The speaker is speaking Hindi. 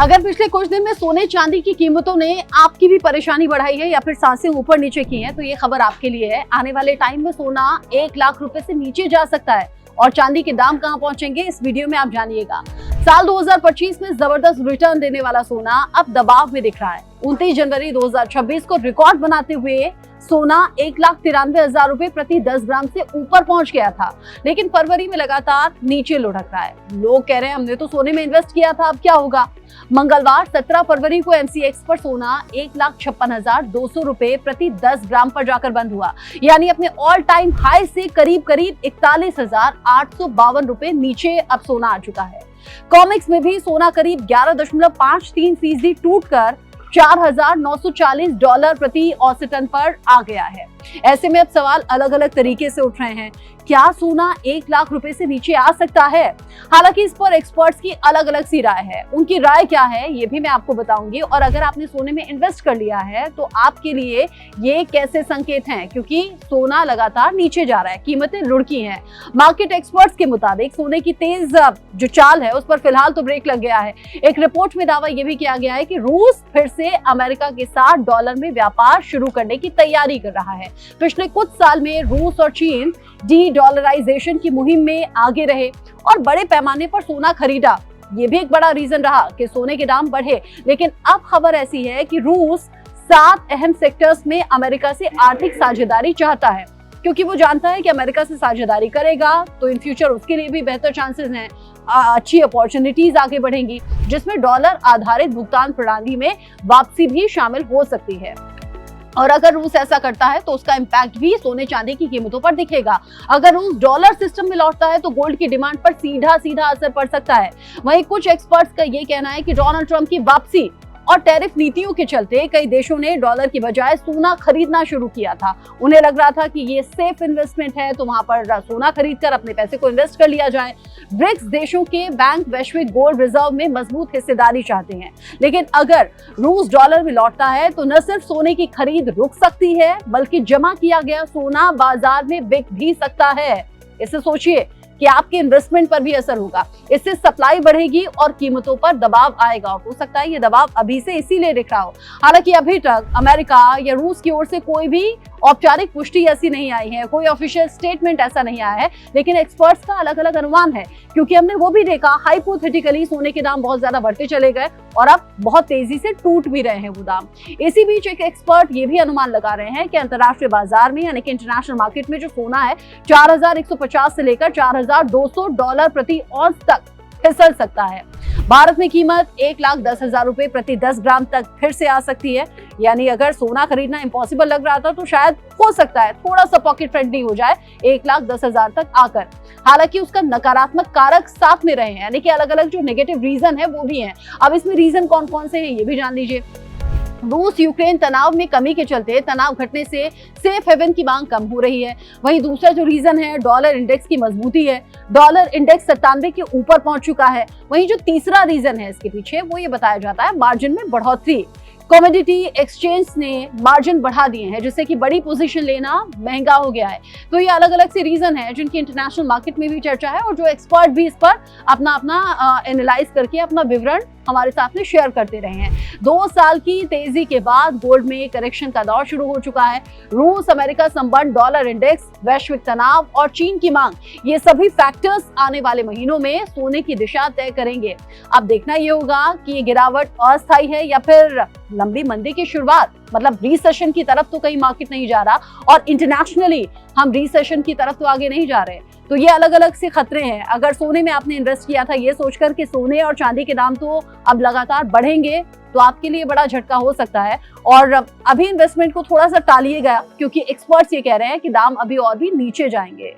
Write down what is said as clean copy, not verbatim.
अगर पिछले कुछ दिन में सोने चांदी की कीमतों ने आपकी भी परेशानी बढ़ाई है या फिर सांसें ऊपर नीचे की हैं, तो ये खबर आपके लिए है। आने वाले टाइम में सोना 1 लाख रुपए से नीचे जा सकता है और चांदी के दाम कहां पहुंचेंगे, इस वीडियो में आप जानिएगा। साल 2025 में जबरदस्त रिटर्न देने वाला सोना अब दबाव में दिख रहा है। 29 जनवरी 2026 को रिकॉर्ड बनाते हुए सोना 1,93,000 रुपए प्रति 10 ग्राम से ऊपर पहुंच गया था, लेकिन फरवरी में लगातार नीचे लुढ़क रहा है। लोग कह रहे हैं हमने तो सोने में इन्वेस्ट किया था, अब क्या होगा। मंगलवार 17 फरवरी को MCX पर सोना 1,56,200 रुपए प्रति 10 ग्राम पर जाकर बंद हुआ, यानी अपने ऑल टाइम हाई से करीब 41,852 रुपए नीचे अब सोना आ चुका है। कॉमिक्स में भी सोना करीब 11.53% टूटकर $4,940 प्रति औसत टन पर आ गया है। ऐसे में अब सवाल अलग अलग तरीके से उठ रहे हैं, क्या सोना 1 लाख रुपए से नीचे आ सकता है? हालांकि इस पर एक्सपर्ट्स की अलग अलग सी राय है। उनकी राय क्या है ये भी मैं आपको बताऊंगी। और अगर आपने सोने में इन्वेस्ट कर लिया है तो आपके लिए ये कैसे संकेत हैं, क्योंकि सोना लगातार नीचे जा रहा है, कीमतें लुढ़की हैं। मार्केट एक्सपर्ट्स के मुताबिक सोने की तेज जो चाल है उस पर फिलहाल तो ब्रेक लग गया है। एक रिपोर्ट में दावा यह भी किया गया है कि रूस फिर से अमेरिका के साथ डॉलर में व्यापार शुरू करने की तैयारी कर रहा है। पिछले कुछ साल में रूस और चीन डी-डॉलराइजेशन की मुहिम में आगे रहे और बड़े पैमाने पर सोना खरीदा। ये भी एक बड़ा रीजन रहा कि सोने के दाम बढ़े। लेकिन अब खबर ऐसी है कि रूस 7 अहम सेक्टर्स में अमेरिका से आर्थिक साझेदारी चाहता है, क्योंकि वो जानता है कि अमेरिका से साझेदारी करेगा तो इन फ्यूचर उसके लिए भी बेहतर चांसेस हैं, अच्छी अपॉर्चुनिटीज आगे बढ़ेंगी, जिसमें डॉलर आधारित भुगतान प्रणाली में वापसी भी शामिल हो सकती है। और अगर रूस ऐसा करता है तो उसका इम्पैक्ट भी सोने चांदी की कीमतों पर दिखेगा। अगर रूस डॉलर सिस्टम में लौटता है तो गोल्ड की डिमांड पर सीधा सीधा असर पड़ सकता है। वहीं कुछ एक्सपर्ट्स का ये कहना है कि डोनाल्ड ट्रंप की वापसी और टैरिफ नीतियों के चलते कई देशों ने डॉलर की बजाय सोना खरीदना शुरू किया था। उन्हें लग रहा था कि ये सेफ इन्वेस्टमेंट है, तो वहां पर सोना खरीदकर अपने पैसे को इन्वेस्ट कर लिया जाए। ब्रिक्स देशों के बैंक वैश्विक गोल्ड रिजर्व में मजबूत हिस्सेदारी चाहते हैं, लेकिन अगर रूस डॉलर में लौटता है तो न सिर्फ सोने की खरीद रुक सकती है, बल्कि जमा किया गया सोना बाजार में बिक भी सकता है। इसे सोचिए कि आपके इन्वेस्टमेंट पर भी असर होगा। इससे सप्लाई बढ़ेगी और कीमतों पर दबाव आएगा। हो सकता है ये दबाव अभी से इसीलिए दिख रहा हो। हालांकि अभी तक अमेरिका या रूस की ओर से कोई भी औपचारिक पुष्टि ऐसी नहीं आई है, कोई ऑफिशियल स्टेटमेंट ऐसा नहीं आया है, लेकिन एक्सपर्ट्स का अलग अलग अनुमान है, क्योंकि हमने वो भी देखा हाइपोथेटिकली सोने के दाम बहुत ज्यादा बढ़ते चले गए और अब बहुत तेजी से टूट भी रहे हैं वो दाम। इसी बीच एक एक्सपर्ट ये भी अनुमान लगा रहे हैं कि अंतर्राष्ट्रीय बाजार में यानी कि इंटरनेशनल मार्केट में जो सोना है 4,150 से लेकर $4,200 प्रति औंस तक फिसल सकता है। भारत में कीमत 1,10,000 रुपए प्रति 10 ग्राम तक फिर से आ सकती है। यानी अगर सोना खरीदना इम्पॉसिबल लग रहा था तो शायद हो सकता है थोड़ा सा पॉकेट फ्रेंडली हो जाए 1,10,000 तक आकर। हालांकि उसका नकारात्मक कारक साथ में रहे हैं, यानी कि अलग अलग जो नेगेटिव रीजन है वो भी हैं। अब इसमें रीजन कौन कौन से हैं ये भी जान लीजिए। रूस यूक्रेन तनाव में कमी के चलते तनाव घटने से सेफ हेवन की मांग कम हो रही है। वहीं दूसरा जो रीजन है डॉलर इंडेक्स की मजबूती है। डॉलर इंडेक्स 97 के ऊपर पहुंच चुका है। वहीं जो तीसरा रीजन है इसके पीछे वो ये बताया जाता है मार्जिन में बढ़ोतरी। कमोडिटी एक्सचेंज ने मार्जिन बढ़ा दिए हैं, जिससे कि बड़ी पोजीशन लेना महंगा हो गया है। तो ये अलग अलग से रीजन है जिनकी इंटरनेशनल मार्केट में भी चर्चा है और जो एक्सपर्ट भी इस पर अपना एनालाइज करके अपना विवरण हमारे साथ में शेयर करते रहे हैं। 2 साल की तेजी के बाद गोल्ड में करेक्शन का दौर शुरू हो चुका है। रूस अमेरिका संबंध, डॉलर इंडेक्स, वैश्विक तनाव और चीन की मांग, ये सभी फैक्टर्स आने वाले महीनों में सोने की दिशा तय करेंगे। अब देखना ये होगा कि ये गिरावट अस्थायी है या फिर लंबी मंदी की शुरुआत, मतलब रिसेशन की तरफ तो कहीं मार्केट नहीं जा रहा और इंटरनेशनली हम रिसेशन की तरफ तो आगे नहीं जा रहे। तो ये अलग अलग से खतरे हैं। अगर सोने में आपने इन्वेस्ट किया था ये सोचकर कि सोने और चांदी के दाम तो अब लगातार बढ़ेंगे, तो आपके लिए बड़ा झटका हो सकता है। और अभी इन्वेस्टमेंट को थोड़ा सा टालिएगा, क्योंकि एक्सपर्ट्स ये कह रहे हैं कि दाम अभी और भी नीचे जाएंगे।